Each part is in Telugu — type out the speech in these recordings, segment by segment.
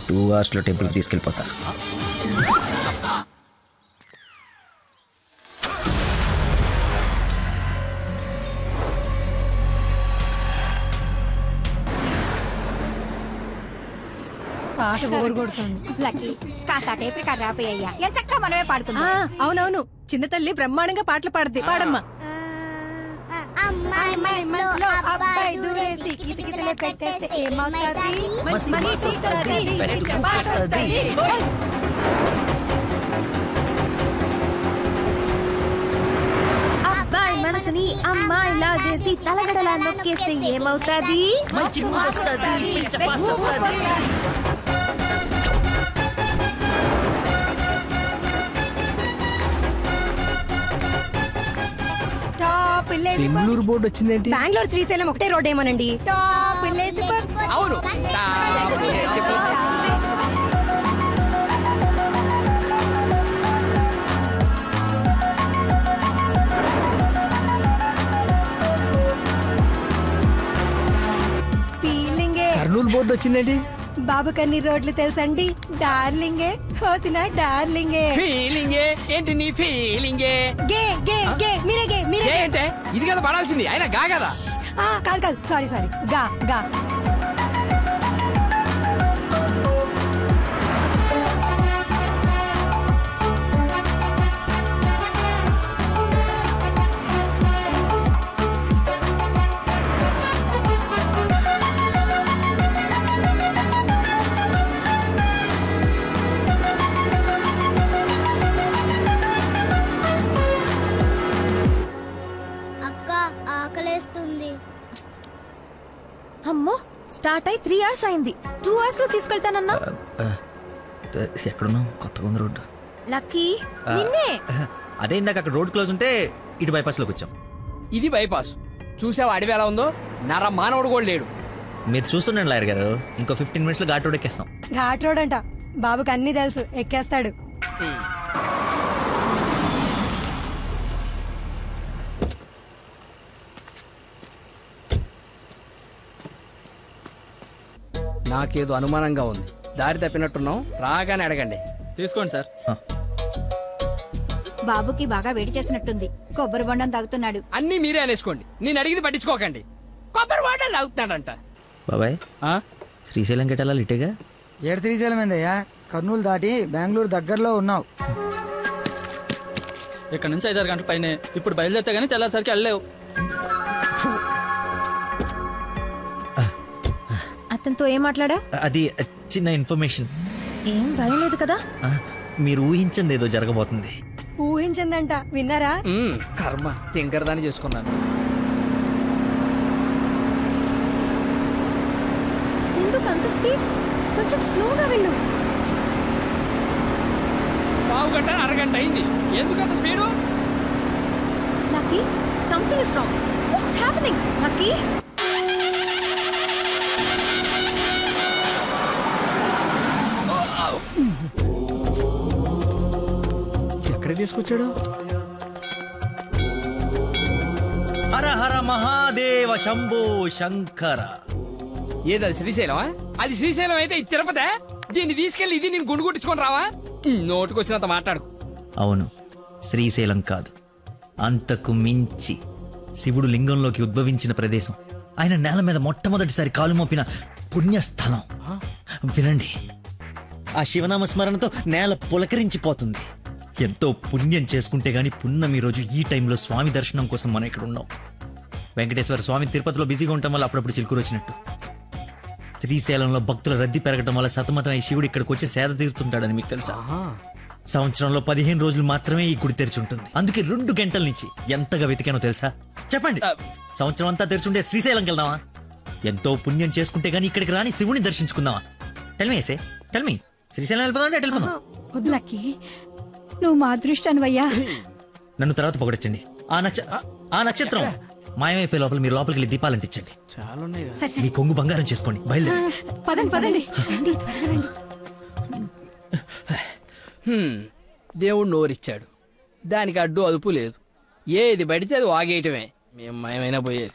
2 hours టెంపుల్కి తీసుకెళ్ళిపోతా. పాట ఊరుకొడుతుంది. లక్కీ కాస్త టేప్ రికార్డ్ రాపోయ్యా ఎంచక్క మనమే పాడుకుందాం. అవునవును, చిన్న తల్లి బ్రహ్మాండంగా పాటలు పాడుద్ది. పాడమ్మా. అమ్మాయి మనసులో అబ్బాయి దూరేసి కితకితలే పెట్టేస్తే ఏమవుతాది? మనిషి వస్తది, పాట వస్తది. అబ్బాయి మనసుని అమ్మాయి లాగేసి తలగడలా నొక్కేస్తే ఏమవుతాది? మంచి మూడ్ వస్తది, పిచ్చ పాస్ట్ వస్తది. బెంగళూరు బోర్డు వచ్చిందేంటి? బెంగళూరు శ్రీశైలం ఒకటే రోడ్ ఏమోనండి. టాప్ విలేజ్ అవును. ఫీలింగే. కర్నూలు బోర్డు వచ్చిందేంటి? బాబు కన్ని రోడ్లు తెలుసండి. డార్లింగే హోసిన డార్లింగే. ఫీలింగే ఏంటి నీ ఫీలింగే? గే గే గే మీరే గే మీరే గే. ఏంటే ఇది కదా పడాల్సింది, ఆయన గా కదా. కాదు కాదు, సారీ సారీ, గా గా. అమ్మో, స్టార్ట్ అయి 3 hours అయింది. 2 hours లో తీసుకెళ్తానన్నా. ఎక్కడున్నావు? కొత్తగా ఉంది రోడ్డు. లక్కీ నిన్నే. అదే ఇందాక అక్కడ రోడ్ క్లోజ్ ఉంటే ఇటు బైపాస్ లోకి వచ్చాం. ఇది బైపాస్. చూసావా అడవి ఎలా ఉందో? నర మానవుడు కూడా లేడు. మీరు చూస్తుండండి లాయర్ గారు, ఇంకో 15 minutes లో ఘాట్ రోడ్ ఎక్కేస్తాం. ఘాట్ రోడ్ అంట, బాబుకి అన్ని తెలుసు, ఎక్కేస్తాడు. నాకేదో అనుమానంగా ఉంది. దారి తప్పినట్టున్నాం, రాగానే అడగండి. తీసుకోండి సార్. బాబుకి బాగా వేడి చేసినట్టుంది, కొబ్బరి బొండం తాగుతున్నాడు. అన్ని మీరే అనేసుకోండి, నేను అడిగింది పట్టించుకోకండి. కొబ్బరి బొండం తాగుతున్నాడంట. బాబాయ్, శ్రీశైలం గెటాలా ఇటేగా? ఏడు శ్రీశైలం ఏందయ్యా? కర్నూలు దాటి బెంగళూరు దగ్గరలో ఉన్నావు. ఇక్కడ నుంచి 5-6 గంటల పైనే. ఇప్పుడు బయలుదేరితే గానీ తెల్లారిసరికి వెళ్ళలేవు. అతనితో ఏం మాట్లాడా? అది చిన్న ఇన్ఫర్మేషన్. ఏం భయం లేదు కదా? మీరు ఊహించింది ఏదో జరగబోతుంది. ఊహించిందంట, విన్నారా? కర్మ, తింకరదాన్ని చేసుకున్నాను. ఎందుకు అంత స్పీడ్? కొంచెం స్లోగా వెళ్ళు. పావు గంట అరగంట అయింది, ఎందుకంత speed? Lucky, something is wrong. What's happening? Lucky, ఎక్కడ తీసుకొచ్చాడు? హర హర మహాదేవ శంభో శంకర. ఏది శ్రీశైలమా? అది శ్రీశైలం అయితే ఇది తిరుపతే. దీన్ని తీసుకెళ్లి ఇది నేను గుండు కొట్టించుకొని రావా? నోటుకొచ్చినంత మాట్లాడుకు. అవును, శ్రీశైలం కాదు, అంతకు మించి శివుడు లింగంలోకి ఉద్భవించిన ప్రదేశం, ఆయన నేల మీద మొట్టమొదటిసారి కాలు మోపిన పుణ్యస్థలం. వినండి, ఆ శివనామ స్మరణతో నేల పులకరించిపోతుంది. ఎంతో పుణ్యం చేసుకుంటే గాని పున్నమి రోజు ఈ టైంలో స్వామి దర్శనం కోసం మనం ఇక్కడ ఉన్నాం. వెంకటేశ్వర స్వామి తిరుపతిలో బిజీగా ఉండటం వల్ల అప్పుడప్పుడు చిలుకూరు వచ్చినట్టు, శ్రీశైలంలో భక్తుల రద్దీ పెరగడం వల్ల సతమతమై శివుడు ఇక్కడికి వచ్చి సేద తీరుతుంటాడని మీకు తెలుసా? సంవత్సరంలో 15 రోజులు మాత్రమే ఈ గుడి తెరిచి ఉంటుంది. అందుకే 2 గంటల నుంచి ఎంతగా వెతికానో తెలుసా? చెప్పండి, సంవత్సరం అంతా తెరిచుండే శ్రీశైలంకి వెళ్దామా? ఎంతో పుణ్యం చేసుకుంటే గానీ ఇక్కడికి రాని శివుని దర్శించుకుందామా? టెల్మీ టెల్మీ, శ్రీశైలం వెళ్ళిపోదాం. వద్దులకి, నువ్వు మా అదృష్టానివయ్యా. నన్ను తర్వాత పొగడొచ్చండి. ఆ నక్షత్రం మాయమైపోయే లోపల మీరు లోపలికి వెళ్ళి దీపాలు అంటించండి. మీ కొంగు బంగారం చేసుకోండి. బయలుదేరి పదండి. దేవుడు నోరిచ్చాడు, దానికి అడ్డు అదుపు లేదు. ఏది పడితే అది వాగేయటమే. మేము మయమైనా పోయేది.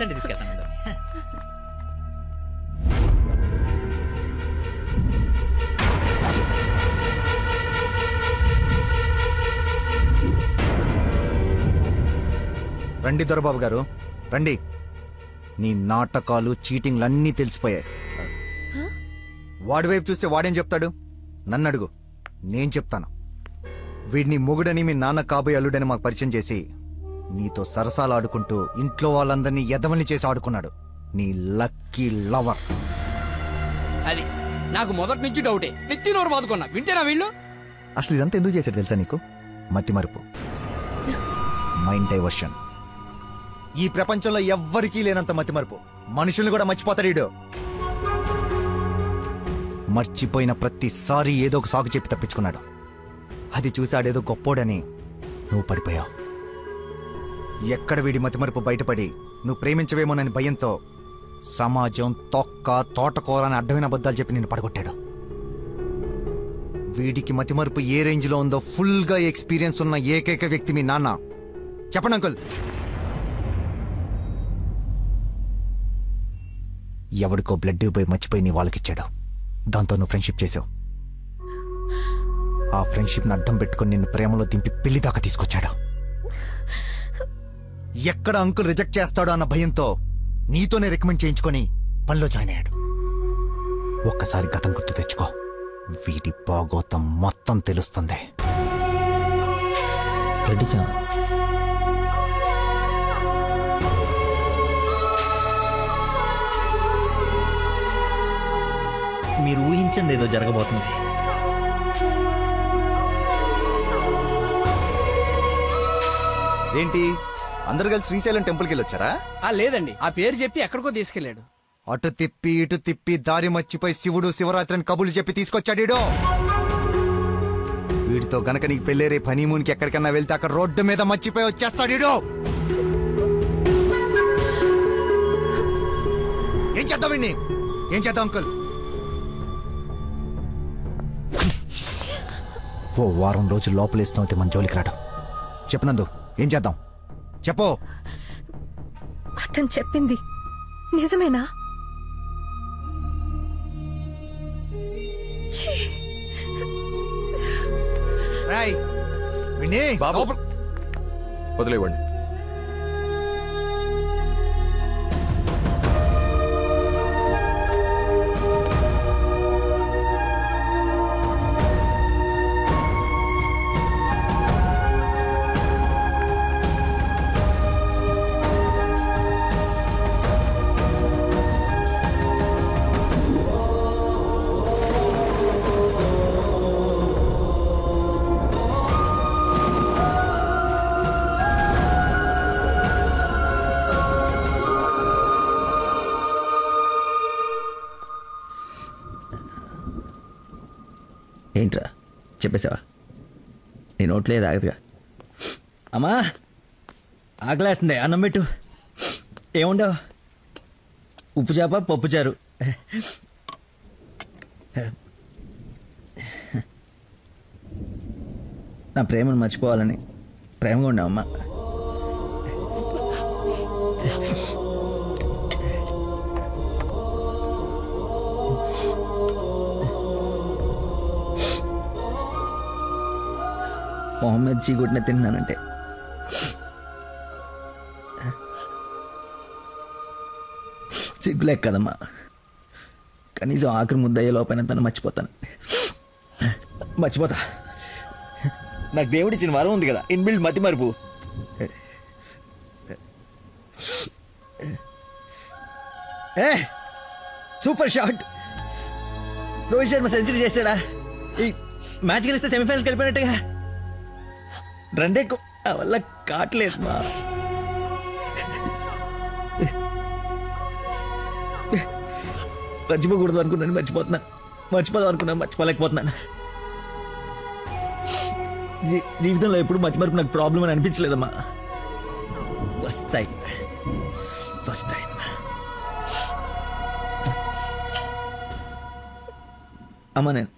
రెస్టారెంట్ తీసుకెళ్తాను. రండి దొరబాబు గారు రండి. నీ నాటకాలు చీటింగ్లు అన్నీ తెలిసిపోయాయి. వాడి వైపు చూస్తే వాడేం చెప్తాడు? నన్ను అడుగు, నేను చెప్తాను. వీడిని మొగుడని మీ నాన్న కాబోయే అల్లుడని మాకు పరిచయం చేసి నీతో సరసాలు ఆడుకుంటూ ఇంట్లో వాళ్ళందరినీ ఎదవల్ని చేసి ఆడుకున్నాడు నీ లక్కీ లవర్. అది నాకు మొదటి నుంచి డౌటే. నెత్తి నోరు బాదుకున్నా వింటేనా వీళ్ళు? అసలు ఇదంతా ఎందుకు చేశాడు తెలుసా నీకు? మతిమరుపు, మైండ్ డైవర్షన్. ఈ ప్రపంచంలో ఎవ్వరికీ లేనంత మతిమరుపు. మనుషుల్ని కూడా మర్చిపోతాడు వీడు. మర్చిపోయిన ప్రతిసారి ఏదో ఒక సాకు చెప్పి తప్పించుకున్నాడు. అది చూసాడేదో గొప్పోడని నువ్వు పడిపోయావు. ఎక్కడ వీడి మతిమరుపు బయటపడి నువ్వు ప్రేమించవేమోనని భయంతో సమాజం తొక్క తోటకూర అని అడ్డమైన అబద్ధాలు చెప్పి నిన్ను పడగొట్టాడు. వీడికి మతిమరుపు ఏ రేంజ్లో ఉందో ఫుల్గా ఎక్స్పీరియన్స్ ఉన్న ఏకైక వ్యక్తి మీ నాన్న. చెప్పండి అంకుల్. ఎవడికో బ్లడ్ పోయి మర్చిపోయి నీ వాళ్ళకిచ్చాడు. దాంతో నువ్వు ఫ్రెండ్షిప్ చేసావు. ఆ ఫ్రెండ్షిప్ని అడ్డం పెట్టుకుని నిన్ను ప్రేమలో దింపి పెళ్లి దాకా తీసుకొచ్చాడు. ఎక్కడ అంకుల్ రిజెక్ట్ చేస్తాడో అన్న భయంతో నీతోనే రికమెండ్ చేయించుకొని పనిలో జాయిన్ అయ్యాడు. ఒక్కసారి గతం గుర్తు తెచ్చుకో, వీడి బాగోతం మొత్తం తెలుస్తుంది. మీరు ఊహించండి ఏదో జరగబోతుంది. ఏంటి అందరు కలిసి శ్రీశైలం టెంపుల్కి వెళ్ళొచ్చారా? లేదండి, ఆ పేరు చెప్పి ఎక్కడికో తీసుకెళ్లాడు. అటు తిప్పి ఇటు తిప్పి దారి మర్చిపోయి శివుడు శివరాత్రిని కబులు చెప్పి తీసుకొచ్చాడు. వీడితో గనక నీకు పెళ్ళేరే హనీమూన్కి ఎక్కడికన్నా వెళ్తే అక్కడ రోడ్డు మీద మర్చిపోయి వచ్చేస్తాడు. ఏం చేద్దాం వీడిని? ఏం చేద్దాం అంకుల్? ఓ వారం రోజులు లోపలేస్తున్నావు మన జోలికి రాడు. చెప్పనందు ఏం చేద్దాం చెప్పు. అతను చెప్పింది నిజమేనా? వదిలేవండి. ఏంట్రా చెప్పేసావా? నీ నోట్లే ఆగదుగా. అమ్మా ఆకలేస్తుంది, అన్నం పెట్టు. ఏముండవు? ఉప్పు చేప పప్పు చారు. నా ప్రేమను మర్చిపోవాలని ప్రేమగా ఉండవమ్మా. మొహమ్మద్ చీగుడ్నే తిన్నానంటే సిగ్గులేక కదమ్మా. కనీసం ఆఖరి ముద్దయ్యే లోపైన తను మర్చిపోతాను. మర్చిపోతా. నాకు దేవుడిచ్చిన వరం ఉంది కదా, ఇన్బిల్డ్ మతి మరుపు. Super shot. Rohit Sharma century చేశాడా? ఈ మ్యాచ్ గెలిస్తే సెమీఫైనల్కి వెళ్ళిపోయినట్టుగా. రన్ రేట్ వల్ల కావట్లేదు మా. మర్చిపోకూడదు అనుకున్నాను, మర్చిపోతున్నాను. మర్చిపోదాం అనుకున్నాను, మర్చిపోలేకపోతున్నాను. జీవితంలో ఎప్పుడు మర్చిపోయి నాకు ప్రాబ్లం అని అనిపించలేదమ్మా. ఫస్ట్ టైం అమ్మా. నేను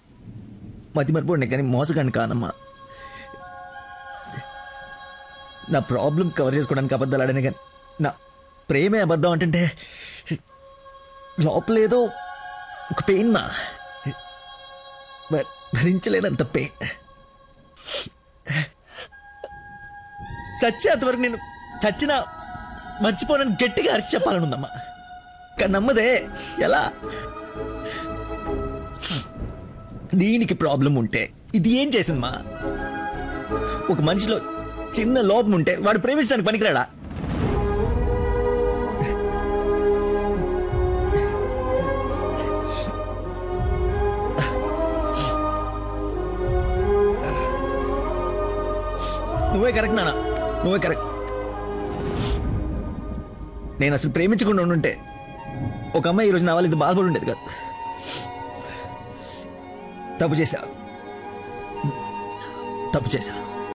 మతి మర్చిపోండి కానీ మోసగాన్ని కానమ్మా. నా ప్రాబ్లం కవర్ చేసుకోవడానికి అబద్ధాలు ఆడాను కానీ ప్రేమే అబద్ధం అంటే లోపలేదో ఒక పెయిన్ మా భరించలేనంత పెయిన్. చచ్చేంతవరకు నేను చచ్చినా మర్చిపోనని గట్టిగా అరిచి చెప్పాలనుందమ్మా. కానీ నమ్మదే. ఎలా? దీనికి ప్రాబ్లం ఉంటే ఇది ఏం చేసిందమ్మా? ఒక మనిషిలో చిన్న లోపం ఉంటే వాడు ప్రేమించడానికి పనికిరాడా? నువ్వే కరెక్ట్ నాన్న, నువ్వే కరెక్ట్. నేను అసలు ప్రేమించకుండా ఉండుంటే ఒక అమ్మాయి ఈరోజు నా వాళ్ళు ఇది బాధపడి ఉండేది కాదు. తప్పు చేశా.